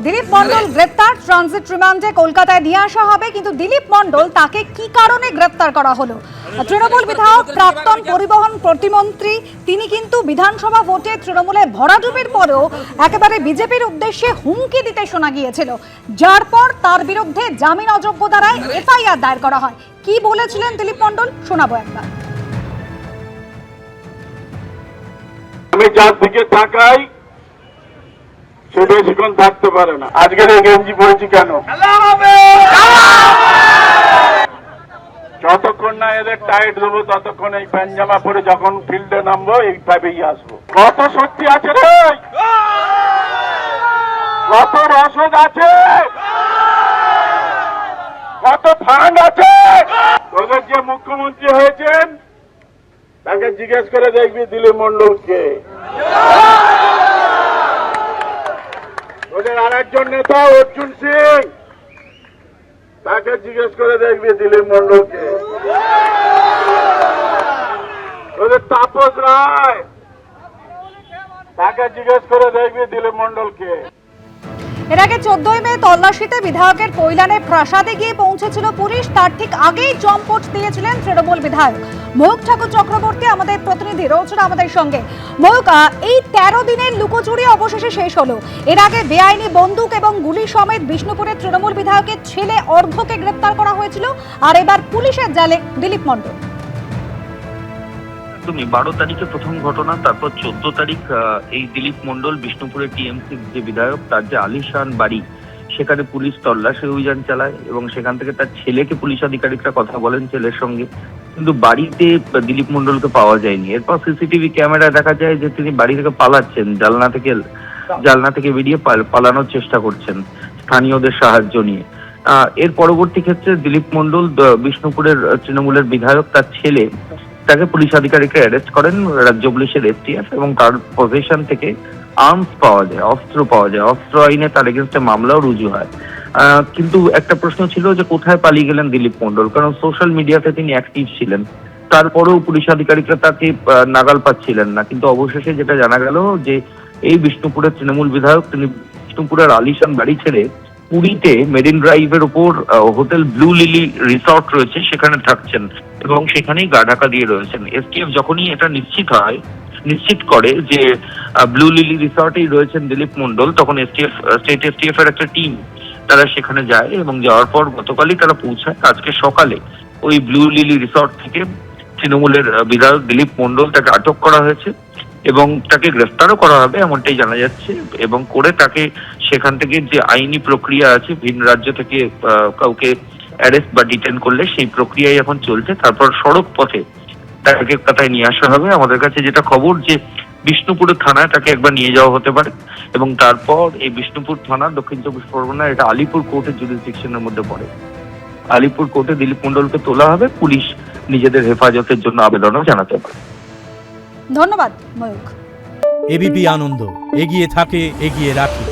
দিলীপ মণ্ডল গ্রেপ্তার, ট্রানজিট রিমান্ডে কলকাতায় নিয়ে আসা হবে, কিন্তু দিলীপ মণ্ডল তাকে কি কারণে গ্রেপ্তার করা হলো? তৃণমূল বিধায়ক, প্রাক্তন পরিবহন প্রতিমন্ত্রী, তিনি কিন্তু বিধানসভা ভোটে তৃণমূলে ভরাডুবির পরেও একেবারে বিজেপির উদ্দেশ্যে হুমকি দিতে শোনা গিয়েছিল, যার পর তার বিরুদ্ধে জামিন অযোগ্য দ্বারায় এফআইআর দায়ের করা হয়। কি বলেছিলেন দিলীপ মণ্ডল শোনাবো একবার। আমি যার দিকে তাকাই সে বেশিক্ষণ থাকতে পারে না। আজকের এই গেঞ্জি পড়েছি কেন? যতক্ষণ না এদের টাইট দেবো ততক্ষণ এই পাঞ্জামা পরে যখন ফিল্ডে নামবো এইভাবেই আসবো। কত শক্তি আছে রে, কত রসদ আছে, কত ফান্ড আছে। তোদের যে মুখ্যমন্ত্রী হয়েছেন তাকে জিজ্ঞেস করে দেখবি দিলীপ মণ্ডলকে। ওদের আর একজন নেতা অর্জুন সিং, তাকে জিজ্ঞেস করে দেখবি দিলীপ মণ্ডলকে। ওদের তাপস রায়, তাকে জিজ্ঞেস করে দেখবি দিলীপ মণ্ডলকে। এর আগে 14 মে তল্লাশিতে বিধায়কের কৈলানে প্রাসাদে গিয়ে পৌঁছেছিল পুলিশ, তার ঠিক আগেই চম্পট দিয়েছিলেন তৃণমূল বিধায়ক ময়ূক ঠাকুর চক্রবর্তী। আমাদের প্রতিনিধি রয়েছেন আমাদের সঙ্গে। ময়ূক, এই 13 দিনের লুকোচুরি অবশেষে শেষ হলো। এর আগে বেআইনি বন্দুক এবং গুলি সমেত বিষ্ণুপুরের তৃণমূল বিধায়কের ছেলে অর্ঘ্যকে গ্রেপ্তার করা হয়েছিল, আর এবার পুলিশের জালে দিলীপ মণ্ডল। তুমি 12 তারিখে প্রথম ঘটনা, তারপর 14 তারিখ এই দিলীপ মণ্ডল বিষ্ণুপুরের টিএমসির যে বিধায়ক তার যে আলিশান বাড়ি, সেখানে পুলিশ তল্লাশি অভিযান চালায় এবং সেখান থেকে তার ছেলেকে পুলিশ আধিকারিকরা কথা বলেন ছেলের সঙ্গে, কিন্তু বাড়িতে দিলীপ মণ্ডলকে পাওয়া যায়নি। এরপর সিসিটিভি ক্যামেরায় দেখা যায় যে তিনি বাড়ি থেকে পালাচ্ছেন, জালনা থেকে বেরিয়ে পালানোর চেষ্টা করছেন স্থানীয়দের সাহায্য নিয়ে। এর পরবর্তী ক্ষেত্রে দিলীপ মণ্ডল বিষ্ণুপুরের তৃণমূলের বিধায়ক তার ছেলে তাকে পুলিশ আধিকারিকরা অ্যারেস্ট করেন, রাজ্য পুলিশের এসটিএফ, এবং তার পজিশন থেকে আর্মস পাওয়া যায়, অস্ত্র পাওয়া যায়। অস্ত্র আইনে তার এগেনস্টে মামলাও রুজু হয়। কিন্তু একটা প্রশ্ন ছিল যে কোথায় পালিয়ে গেলেন দিলীপ মণ্ডল, কারণ সোশ্যাল মিডিয়াতে তিনি অ্যাক্টিভ ছিলেন। তারপরেও পুলিশ আধিকারিকরা তাকে নাগাল পাচ্ছিলেন না। কিন্তু অবশেষে যেটা জানা গেল যে এই বিষ্ণুপুরের তৃণমূল বিধায়ক তিনি বিষ্ণুপুরের আলিশান বাড়ি ছেড়ে পুরীতে মেরিন ড্রাইভের উপর হোটেল ব্লু লিলি রিসর্ট রয়েছে সেখানে থাকছেন এবং সেখানেই গা ঢাকা দিয়ে রয়েছেন। এসটিএফ যখনই এটা নিশ্চিত করে যে ব্লু লিলি রিসর্টেই রয়েছেন দিলীপ মণ্ডল, তখন স্টেট এসটিএফ এর একটা টিম তারা সেখানে যায় এবং যাওয়ার পর গতকালই তারা পৌঁছায়। আজকে সকালে ওই ব্লু লিলি রিসর্ট থেকে তৃণমূলের বিধায়ক দিলীপ মণ্ডল তাকে আটক করা হয়েছে এবং তাকে গ্রেফতারও করা হবে এমনটাই জানা যাচ্ছে, এবং করে তাকে সেখান থেকে যে আইনি প্রক্রিয়া আছে ভিন রাজ্য থেকে কাউকে অ্যারেস্ট বা ডিটেন করলে সেই প্রক্রিয়াই এখন চলছে। তারপর সড়ক পথে তাকে কোথায় নিয়ে আসা হবে। আমাদের কাছে যেটা খবর যে বিষ্ণুপুরের থানায় তাকে একবার নিয়ে যাওয়া হতে পারে এবং তারপর এই বিষ্ণুপুর থানা দক্ষিণ চব্বিশ পরগনা এটা আলিপুর কোর্টের জুরিসডিকশনের মধ্যে পড়ে। আলিপুর কোর্টে দিলীপ মণ্ডলকে তোলা হবে, পুলিশ নিজেদের হেফাজতের জন্য আবেদনও জানাতে পারে। ধন্যবাদ ময়ূক। এবিপি আনন্দ, এগিয়ে থাকে, এগিয়ে রাখে।